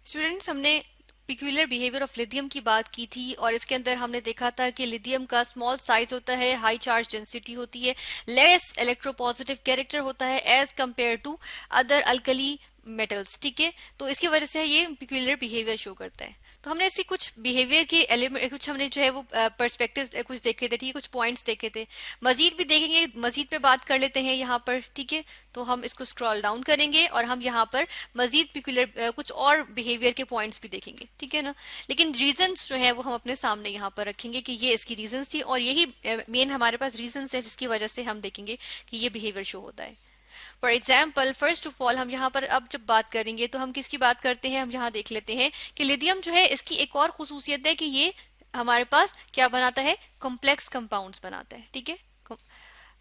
Students, हमने peculiar behaviour of lithium की बात की थी और इसके अंदर हमने देखा था कि लिथियम का स्मॉल साइज होता है, हाई चार्ज डेंसिटी होती है, लेस इलेक्ट्रोपॉजिटिव कैरेक्टर होता है as compare to other alkali metals. ठीक है, तो इसकी वजह से ये पिक्यूलियर बिहेवियर शो करता है। तो हमने ऐसी कुछ बिहेवियर के एलिमेंट, कुछ हमने जो है वो पर्सपेक्टिव्स कुछ देखे थे, ठीक है, कुछ पॉइंट्स देखे थे। मजीद भी देखेंगे, मजीद पे बात कर लेते हैं यहाँ पर। ठीक है, तो हम इसको स्क्रॉल डाउन करेंगे और हम यहाँ पर मजीद पिक्यूलर कुछ और बिहेवियर के पॉइंट्स भी देखेंगे। ठीक है ना, लेकिन रीजंस जो है वो हम अपने सामने यहाँ पर रखेंगे कि ये इसकी रीजंस थी और यही मेन हमारे पास रीजंस है जिसकी वजह से हम देखेंगे कि ये बिहेवियर शो होता है। For example, first of all हम यहाँ पर अब जब बात करेंगे तो हम किसकी बात करते हैं, हम यहाँ देख लेते हैं कि लिथियम जो है इसकी एक और खुसूसियत है कि ये हमारे पास क्या बनाता है, कॉम्प्लेक्स कंपाउंड्स बनाता है। ठीक है,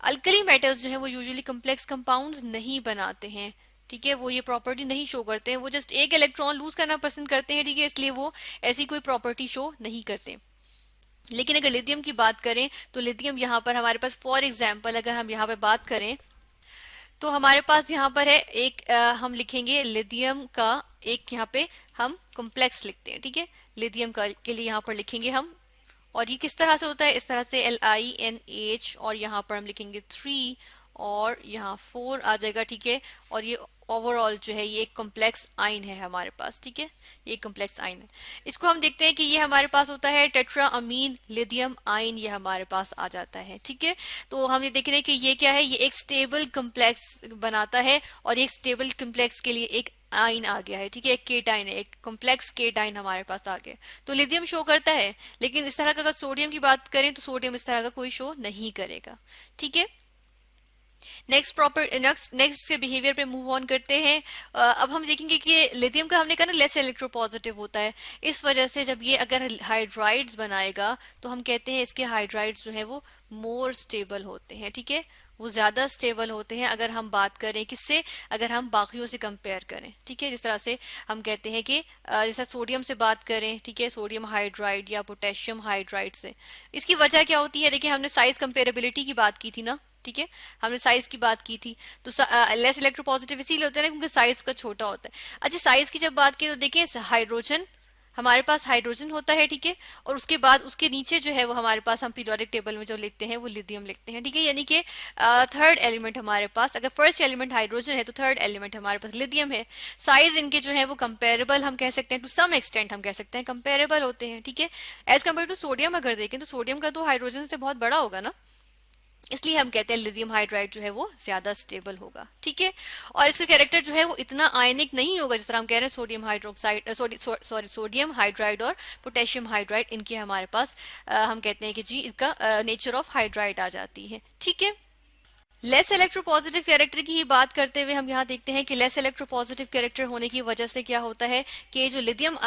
अल्कली मेटल्स जो है वो यूजुअली कॉम्प्लेक्स कंपाउंड्स नहीं बनाते हैं। ठीक है, वो ये प्रॉपर्टी नहीं शो करते हैं, वो जस्ट एक इलेक्ट्रॉन लूज करना पसंद करते हैं। ठीक है, इसलिए वो ऐसी कोई प्रॉपर्टी शो नहीं करते। लेकिन अगर लिथियम की बात करें तो लिथियम यहाँ पर हमारे पास, फॉर एग्जाम्पल अगर हम यहाँ पे बात करें तो हमारे पास यहाँ पर है एक हम लिखेंगे लिथियम का एक, यहाँ पे हम कॉम्प्लेक्स लिखते हैं। ठीक है, लिथियम का के लिए यहाँ पर लिखेंगे हम, और ये किस तरह से होता है, इस तरह से LiNH और यहाँ पर हम लिखेंगे 3 और यहाँ 4 आ जाएगा। ठीक है, और ये ओवरऑल जो है ये एक कॉम्प्लेक्स आइन है हमारे पास। ठीक है, ये कॉम्प्लेक्स आइन है। इसको हम देखते हैं कि ये हमारे पास होता है टेट्रा अमीन लिथियम आइन, ये हमारे पास आ जाता है। ठीक है, तो हम ये देख रहे हैं कि ये क्या है, ये एक स्टेबल कॉम्प्लेक्स बनाता है और एक स्टेबल कॉम्प्लेक्स के लिए एक आइन आ गया है। ठीक है, एक केटाइन है, एक कॉम्प्लेक्स केटाइन हमारे पास आ गया। तो लिथियम शो करता है, लेकिन इस तरह का अगर सोडियम की बात करें तो सोडियम इस तरह का कोई शो नहीं करेगा। ठीक है, नेक्स्ट के बिहेवियर पे मूव ऑन करते हैं। अब हम देखेंगे कि लिथियम का हमने कहा ना लेस इलेक्ट्रोपॉजिटिव होता है, इस वजह से जब ये अगर हाइड्राइड्स बनाएगा तो हम कहते हैं इसके हाइड्राइड्स जो है वो मोर स्टेबल होते हैं। ठीक है, वो ज्यादा स्टेबल होते हैं अगर हम बात करें किससे, अगर हम बाकियों से कंपेयर करें। ठीक है, जिस तरह से हम कहते हैं कि जैसा सोडियम से बात करें, ठीक है, सोडियम हाइड्राइड या पोटेशियम हाइड्राइड से। इसकी वजह क्या होती है, देखिए हमने साइज कंपेरेबिलिटी की बात की थी ना। ठीक है, हमने साइज की बात की थी, तो लेस इलेक्ट्रोपॉजिटिव इसीलिए होता है ना क्योंकि साइज का छोटा होता है। अच्छा, साइज की जब बात की तो देखिए हाइड्रोजन, हमारे पास हाइड्रोजन होता है। ठीक है, और उसके बाद उसके नीचे जो है वो हमारे पास हम पीरियोडिक टेबल में जो लिखते हैं वो लिथियम लिखते हैं। ठीक है, यानी कि थर्ड एलिमेंट हमारे पास, अगर फर्स्ट एलिमेंट हाइड्रोजन है तो थर्ड एलिमेंट हमारे पास लिथियम है। साइज इनके जो है वो कंपेरेबल हम कह सकते हैं, टू सम एक्सटेंट हम कह सकते हैं कंपेरेबल होते हैं। ठीक है, एज कम्पेयर टू सोडियम अगर देखें तो सोडियम का तो हाइड्रोजन से बहुत बड़ा होगा ना, इसलिए हम कहते हैं लिथियम हाइड्राइड जो है वो ज्यादा स्टेबल होगा। ठीक है, और इसका कैरेक्टर जो है वो इतना आयनिक नहीं होगा जिस तरह हम कह रहे हैं sodium hydroxide, sorry sodium hydride और पोटेशियम हाइड्राइड, इनके हमारे पास हम कहते हैं कि जी इनका नेचर ऑफ हाइड्राइड आ जाती है। ठीक है, लेस इलेक्ट्रोपॉजिटिव कैरेक्टर की ही बात करते हुए हम यहाँ देखते हैं कि लेस इलेक्ट्रोपॉजिटिव कैरेक्टर होने की वजह से क्या होता है कि जो लिथियम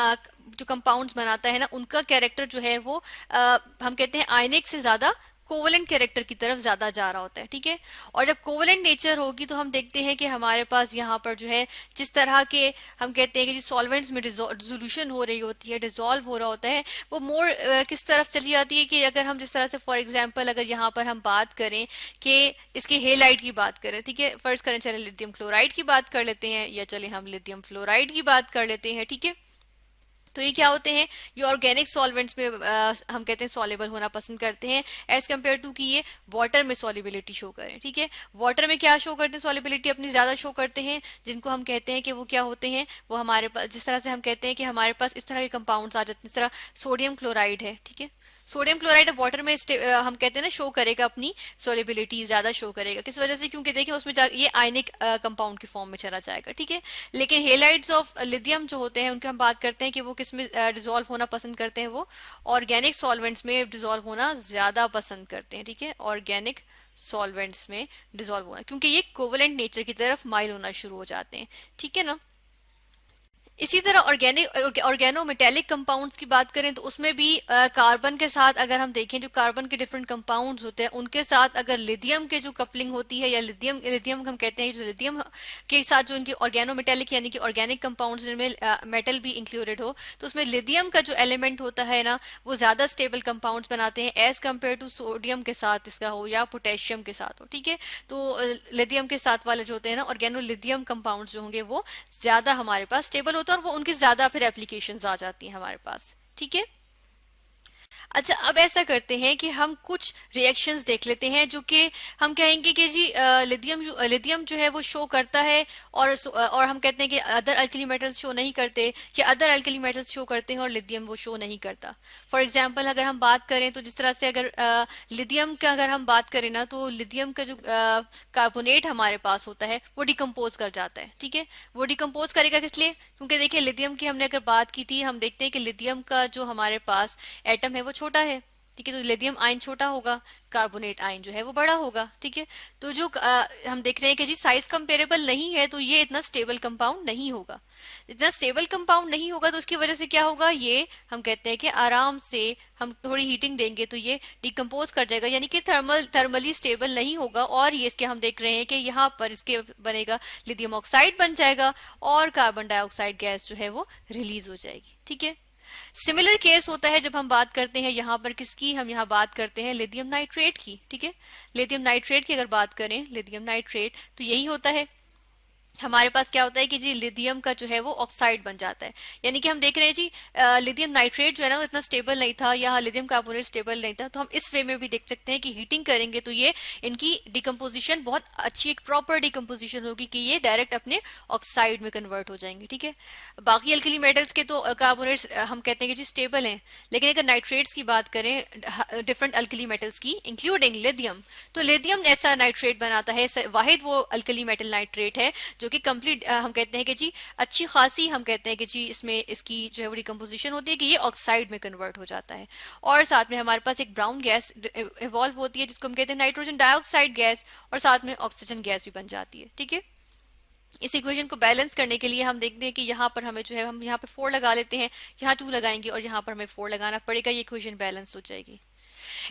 जो कंपाउंड्स बनाता है ना उनका कैरेक्टर जो है वो हम कहते हैं आयनिक से ज्यादा कोवलेंट कैरेक्टर की तरफ ज्यादा जा रहा होता है। ठीक है, और जब कोवलेंट नेचर होगी तो हम देखते हैं कि हमारे पास यहाँ पर जो है जिस तरह के हम कहते हैं कि सॉल्वेंट्स में डिसोल्यूशन हो रही होती है, डिसॉल्व हो रहा होता है, वो मोर किस तरफ चली जाती है कि अगर हम जिस तरह से फॉर एग्जाम्पल अगर यहाँ पर हम बात करें कि इसके हेलाइट की बात करें, ठीक है, फर्स्ट करें चले लिथियम क्लोराइड की बात कर लेते हैं या चले हम लिथियम फ्लोराइड की बात कर लेते हैं। ठीक है, तो ये क्या होते हैं, ये ऑर्गेनिक सॉल्वेंट्स में हम कहते हैं सॉल्युबल होना पसंद करते हैं एज कम्पेयर टू कि ये वाटर में सॉल्युबिलिटी शो करें। ठीक है, वाटर में क्या शो करते हैं, सॉल्युबिलिटी अपनी ज्यादा शो करते हैं, जिनको हम कहते हैं कि वो क्या होते हैं, वो हमारे पास जिस तरह से हम कहते हैं कि हमारे पास इस तरह के कंपाउंड्स आ जाते हैं, इस तरह सोडियम क्लोराइड है। ठीक है, सोडियम क्लोराइड वाटर में हम कहते हैं ना शो करेगा अपनी सोलिबिलिटी ज्यादा शो करेगा, किस वजह से, क्योंकि देखिए उसमें ये आयनिक कंपाउंड की फॉर्म में चला जाएगा। ठीक है, लेकिन हेलाइड्स ऑफ लिथियम जो होते हैं उनके हम बात करते हैं कि वो किस में डिसॉल्व होना पसंद करते हैं, वो ऑर्गेनिक सॉल्वेंट्स में डिसॉल्व होना ज्यादा पसंद करते हैं। ठीक है, ऑर्गेनिक सॉल्वेंट्स में डिसॉल्व होना, क्योंकि ये कोवलेंट नेचर की तरफ माइल होना शुरू हो जाते हैं। ठीक है ना, इसी तरह ऑर्गेनो मेटेलिक कंपाउंड्स की बात करें तो उसमें भी कार्बन के साथ अगर हम देखें, जो कार्बन के डिफरेंट कंपाउंड्स होते हैं उनके साथ अगर लिथियम के जो कपलिंग होती है या लिथियम हम कहते हैं, जो लिथियम के साथ जो इनकी ऑर्गेनो मेटेलिक यानी कि ऑर्गेनिक कंपाउंड्स जिनमें मेटल भी इंक्लूडेड हो, तो उसमें लिथियम का जो एलिमेंट होता है ना वो ज्यादा स्टेबल कंपाउंड्स बनाते हैं एज कम्पेयर टू सोडियम के साथ इसका हो या पोटेशियम के साथ हो। ठीक है, तो लिथियम के साथ वाले जो होते हैं ना ऑर्गेनो लिथियम कंपाउंड्स जो होंगे वो ज्यादा हमारे पास स्टेबल होता है और वो उनकी ज्यादा फिर एप्लीकेशंस आ जाती हैं हमारे पास, ठीक है। अच्छा, अब ऐसा करते हैं कि हम कुछ रिएक्शंस देख लेते हैं जो कि हम कहेंगे कि जी लिथियम जो है वो शो करता है, और हम कहते हैं कि अदर अल्कली मेटल्स शो नहीं करते, या अदर अल्कली मेटल्स शो करते हैं और लिथियम वो शो नहीं करता। फॉर एग्जांपल अगर हम बात करें तो जिस तरह से अगर लिथियम का अगर हम बात करें ना, तो लिथियम का जो कार्बोनेट हमारे पास होता है वो डिकम्पोज कर जाता है, ठीक है। वो डिकम्पोज करेगा किस लिए? क्योंकि देखिए लिथियम की हमने अगर बात की थी, हम देखते हैं कि लिथियम का जो हमारे पास एटम है वो छोटा है, ठीक है। तो लिथियम आयन छोटा होगा, कार्बोनेट आयन जो है वो बड़ा होगा, ठीक है। तो जो हम देख रहे हैं कि जी साइज कंपेरेबल नहीं है, तो ये इतना स्टेबल कंपाउंड नहीं होगा। इतना स्टेबल कंपाउंड नहीं होगा तो उसकी वजह से क्या होगा, ये हम कहते हैं कि आराम से हम थोड़ी हीटिंग देंगे तो ये डिकम्पोज कर जाएगा, यानी कि थर्मली स्टेबल नहीं होगा। और ये इसके हम देख रहे हैं कि यहाँ पर इसके बनेगा लिथियम ऑक्साइड बन जाएगा और कार्बन डाइऑक्साइड गैस जो है वो रिलीज हो जाएगी, ठीक है। सिमिलर केस होता है जब हम बात करते हैं यहाँ पर किसकी, हम यहाँ बात करते हैं लिथियम नाइट्रेट की, ठीक है। लिथियम नाइट्रेट की अगर बात करें, लिथियम नाइट्रेट, तो यही होता है। हमारे पास क्या होता है कि जी लिथियम का जो है वो ऑक्साइड बन जाता है, यानी कि हम देख रहे हैं जी लिथियम नाइट्रेट जो है ना वो इतना स्टेबल नहीं था, या लिथियम कार्बोनेट स्टेबल नहीं था। तो हम इस वे में भी देख सकते हैं कि हीटिंग करेंगे तो ये इनकी डिकम्पोजिशन बहुत अच्छी, एक प्रॉपर डिकम्पोजिशन होगी कि ये डायरेक्ट अपने ऑक्साइड में कन्वर्ट हो जाएंगे, ठीक है। बाकी अल्कली मेटल्स के तो कार्बोनेट्स हम कहते हैं कि जी स्टेबल हैं, लेकिन अगर नाइट्रेट्स की बात करें डिफरेंट अल्कली मेटल्स की इंक्लूडिंग लिथियम, तो लिथियम ऐसा नाइट्रेट बनाता है, वाहिद वो अल्कली मेटल नाइट्रेट है जो कि कंप्लीट हम कहते हैं कि जी अच्छी खासी, हम कहते हैं कि जी इसमें इसकी जो है वो डिकम्पोजिशन होती है कि ये ऑक्साइड में कन्वर्ट हो जाता है। और साथ में हमारे पास एक ब्राउन गैस इवॉल्व होती है जिसको हम कहते हैं नाइट्रोजन डाइऑक्साइड गैस, और साथ में ऑक्सीजन गैस भी बन जाती है, ठीक है। इस इक्वेशन को बैलेंस करने के लिए हम देखते हैं कि यहाँ पर हमें जो है हम यहाँ पे 4 लगा लेते हैं, यहाँ 2 लगाएंगे और यहाँ पर हमें 4 लगाना पड़ेगा, ये इक्वेशन बैलेंस हो जाएगी।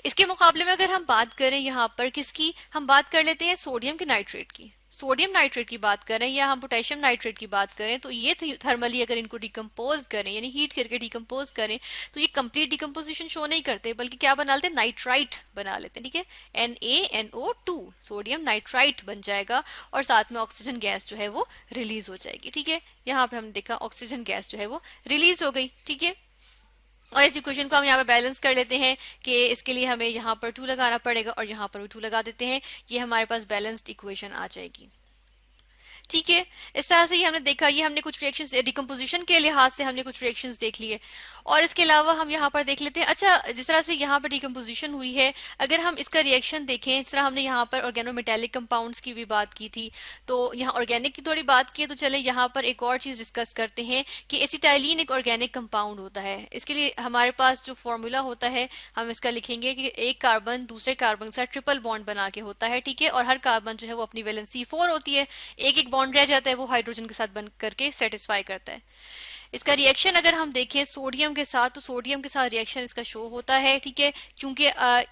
इसके मुकाबले में अगर हम बात करें यहाँ पर किसकी, हम बात कर लेते हैं सोडियम के नाइट्रेट की। सोडियम नाइट्रेट की बात करें या हम पोटेशियम नाइट्रेट की बात करें, तो ये थर्मली अगर इनको डिकम्पोज करें, यानी हीट करके डिकम्पोज करें, तो ये कंप्लीट डिकम्पोजिशन शो नहीं करते, बल्कि क्या बना लेते हैं, नाइट्राइट बना लेते हैं, ठीक है। NaNO2 सोडियम नाइट्राइट बन जाएगा और साथ में ऑक्सीजन गैस जो है वो रिलीज हो जाएगी, ठीक है। यहाँ पे हमने देखा ऑक्सीजन गैस जो है वो रिलीज हो गई, ठीक है। और इस इक्वेशन को हम यहाँ पे बैलेंस कर लेते हैं कि इसके लिए हमें यहाँ पर 2 लगाना पड़ेगा और यहाँ पर भी 2 लगा देते हैं, ये हमारे पास बैलेंस्ड इक्वेशन आ जाएगी, ठीक है। इस तरह से ये हमने देखा, ये हमने कुछ रिएक्शंस डिकम्पोजिशन के लिहाज से हमने कुछ रिएक्शंस देख लिए। और इसके अलावा हम यहाँ पर देख लेते हैं, अच्छा जिस तरह से यहाँ पर डिकम्पोजिशन हुई है, अगर हम इसका रिएक्शन देखें, इस तरह हमने यहाँ पर ऑर्गेनोमेटेलिक कंपाउंड्स की भी बात की थी, तो यहाँ ऑर्गेनिक की थोड़ी बात की है, तो चले यहाँ पर एक और चीज डिस्कस करते हैं कि एसिटाइलिन एक ऑर्गेनिक कंपाउंड होता है। इसके लिए हमारे पास जो फॉर्मूला होता है, हम इसका लिखेंगे कि एक कार्बन दूसरे कार्बन के साथ ट्रिपल बॉन्ड बना के होता है, ठीक है। और हर कार्बन जो है वो अपनी वैलेंसी 4 होती है, एक एक बॉन्ड रह जाता है वो हाइड्रोजन के साथ बन करके सेटिस्फाई करता है। इसका रिएक्शन अगर हम देखें सोडियम के साथ, तो सोडियम के साथ रिएक्शन इसका शो होता है, ठीक है। क्योंकि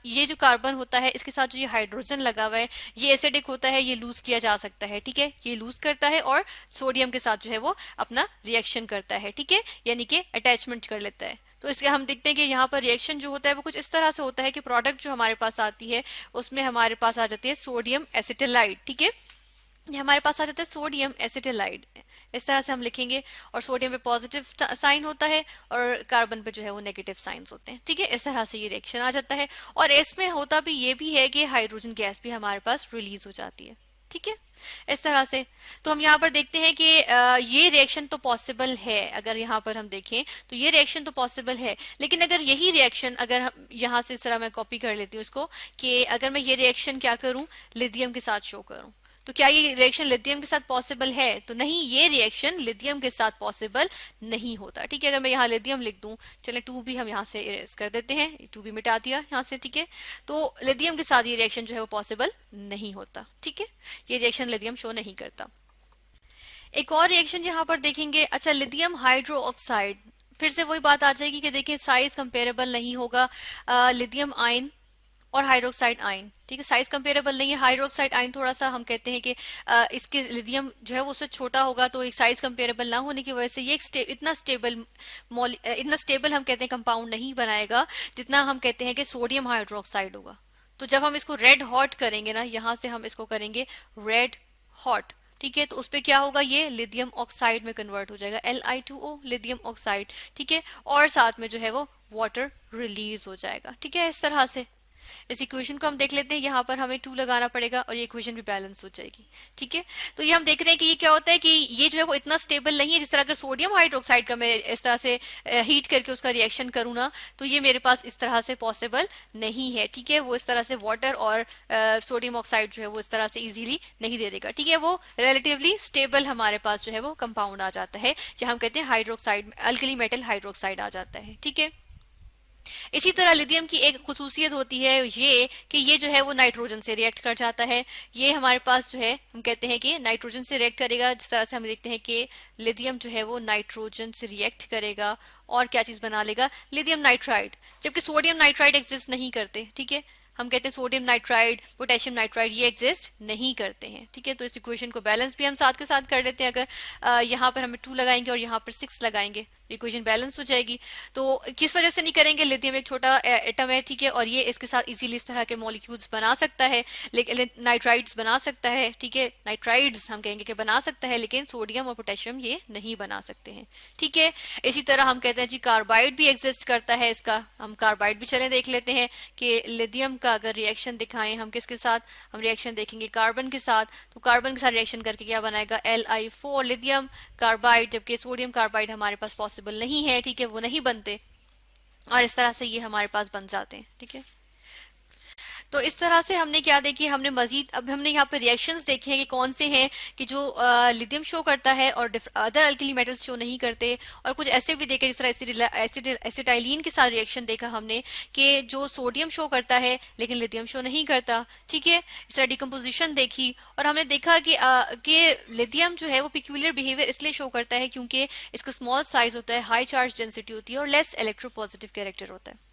ये जो कार्बन होता है इसके साथ जो ये हाइड्रोजन लगा हुआ है ये एसिडिक होता है, ये लूज किया जा सकता है, ठीक है। ये लूज करता है और सोडियम के साथ जो है वो अपना रिएक्शन करता है, ठीक है, यानी कि अटैचमेंट कर लेता है। तो इसके हम देखते हैं कि यहाँ पर रिएक्शन जो होता है वो कुछ इस तरह से होता है कि प्रोडक्ट जो हमारे पास आती है उसमें हमारे पास आ जाती है सोडियम एसिटिलाइड, ठीक है। ये हमारे पास आ जाता है सोडियम एसिटिलाइड, इस तरह से हम लिखेंगे। और सोडियम पे पॉजिटिव साइन होता है और कार्बन पे जो है वो नेगेटिव साइंस होते हैं, ठीक है। इस तरह से ये रिएक्शन आ जाता है। और इसमें होता भी ये भी है कि हाइड्रोजन गैस भी हमारे पास रिलीज हो जाती है, ठीक है, इस तरह से। तो हम यहाँ पर देखते हैं कि ये रिएक्शन तो पॉसिबल है, अगर यहाँ पर हम देखें तो ये रिएक्शन तो पॉसिबल है। लेकिन अगर यही रिएक्शन, अगर हम यहाँ से इस तरह मैं कॉपी कर लेती हूँ इसको, कि अगर मैं ये रिएक्शन क्या करूँ, लिथियम के साथ शो करूँ, तो क्या ये रिएक्शन लिथियम के साथ पॉसिबल है? तो नहीं, ये रिएक्शन लिथियम के साथ पॉसिबल नहीं होता, ठीक है। अगर मैं यहाँ लिथियम लिख दूं, चले 2 भी हम यहाँ से इरेज कर देते हैं, 2 भी मिटा दिया यहाँ से, ठीक है। तो लिथियम के साथ ये रिएक्शन जो है वो पॉसिबल नहीं होता, ठीक है, ये रिएक्शन लिथियम शो नहीं करता। एक और रिएक्शन यहाँ पर देखेंगे, अच्छा लिथियम हाइड्रो ऑक्साइड, फिर से वही बात आ जाएगी कि देखिए साइज कंपेरेबल नहीं होगा लिथियम आयन और हाइड्रोक्साइड आयन, ठीक है, साइज कंपेरेबल नहीं है। हाइड्रोक्साइड आयन थोड़ा सा हम कहते हैं कि इसके लिथियम जो है वो उससे छोटा होगा, तो एक साइज कंपेरेबल ना होने की वजह से ये इतना स्टेबल हम कहते हैं कंपाउंड नहीं बनाएगा जितना हम कहते हैं कि सोडियम हाइड्रोक्साइड होगा। तो जब हम इसको रेड हॉट करेंगे ना, यहाँ से हम इसको करेंगे रेड हॉट, ठीक है, तो उस पे क्या होगा, ये लिथियम ऑक्साइड में कन्वर्ट हो जाएगा, Li2O लिथियम ऑक्साइड। ठीक है, और साथ में जो है वो वाटर रिलीज हो जाएगा। ठीक है, इस तरह से इस इक्वेशन को हम देख लेते हैं, यहाँ पर हमें 2 लगाना पड़ेगा और ये इक्वेशन भी बैलेंस हो जाएगी। ठीक है, तो ये हम देख रहे हैं कि ये क्या होता है कि ये जो है वो इतना स्टेबल नहीं है, जिस तरह अगर सोडियम हाइड्रोक्साइड का मैं इस तरह से हीट करके उसका रिएक्शन करूँ ना, तो ये मेरे पास इस तरह से पॉसिबल नहीं है। ठीक है, वो इस तरह से वाटर और सोडियम ऑक्साइड जो है वो इस तरह से इजीली नहीं दे देगा। ठीक है, वो रिलेटिवली स्टेबल हमारे पास जो है वो कंपाउंड आ जाता है, जहाँ हम कहते हैं हाइड्रोक्साइड, अल्कली मेटल हाइड्रोक्साइड आ जाता है। ठीक है, इसी तरह लिथियम की एक खुसूसियत होती है ये कि ये जो है वो नाइट्रोजन से रिएक्ट कर जाता है। ये हमारे पास जो है हम कहते हैं कि नाइट्रोजन से रिएक्ट करेगा, जिस तरह से हम देखते हैं कि लिथियम जो है वो नाइट्रोजन से रिएक्ट करेगा और क्या चीज बना लेगा, लिथियम नाइट्राइड, जबकि सोडियम नाइट्राइड एग्जिस्ट नहीं करते। ठीक है, हम कहते हैं सोडियम नाइट्राइड, पोटेशियम नाइट्राइड ये एग्जिस्ट नहीं करते हैं। ठीक है, तो इस इक्वेशन को बैलेंस भी हम साथ के साथ कर लेते हैं। अगर यहाँ पर हमें 2 लगाएंगे और यहाँ पर 6 लगाएंगे, इक्वेशन बैलेंस हो जाएगी। तो किस वजह से नहीं करेंगे, लिथियम एक छोटा एटम है। ठीक है, और ये इसके साथ इजीली इस तरह के मॉलिक्यूल्स बना सकता है, लेकिन नाइट्राइड्स बना सकता है। ठीक है, नाइट्राइड्स हम कहेंगे कि बना सकता है, लेकिन सोडियम और पोटेशियम ये नहीं बना सकते हैं। ठीक है, इसी तरह हम कहते हैं जी कार्बाइड भी एग्जिस्ट करता है। इसका हम कार्बाइड भी चले देख लेते हैं कि लिथियम का अगर रिएक्शन दिखाएं हम किसके साथ, हम रिएक्शन देखेंगे कार्बन के साथ, तो कार्बन के साथ रिएक्शन करके क्या बनाएगा, Li4 लिथियम कार्बाइड, जबकि सोडियम कार्बाइड हमारे पास पॉसिबल नहीं है। ठीक है, वो नहीं बनते और इस तरह से ये हमारे पास बन जाते हैं। ठीक है, तो इस तरह से हमने क्या देखी, हमने मजीद अब हमने यहाँ पे रिएक्शंस देखे हैं कि कौन से हैं कि जो लिथियम शो करता है और अदर अल्कली मेटल्स शो नहीं करते, और कुछ ऐसे भी देखे जिस तरह एसिटाइलिन के साथ रिएक्शन देखा हमने कि जो सोडियम शो करता है लेकिन लिथियम शो नहीं करता। ठीक है, इस तरह डिकम्पोजिशन देखी और हमने देखा कि लिथियम जो है वो पिक्यूलियर बिहेवियर इसलिए शो करता है क्योंकि इसका स्मॉल साइज होता है, हाई चार्ज डेंसिटी होती है और लेस इलेक्ट्रोपॉजिटिव कैरेक्टर होता है।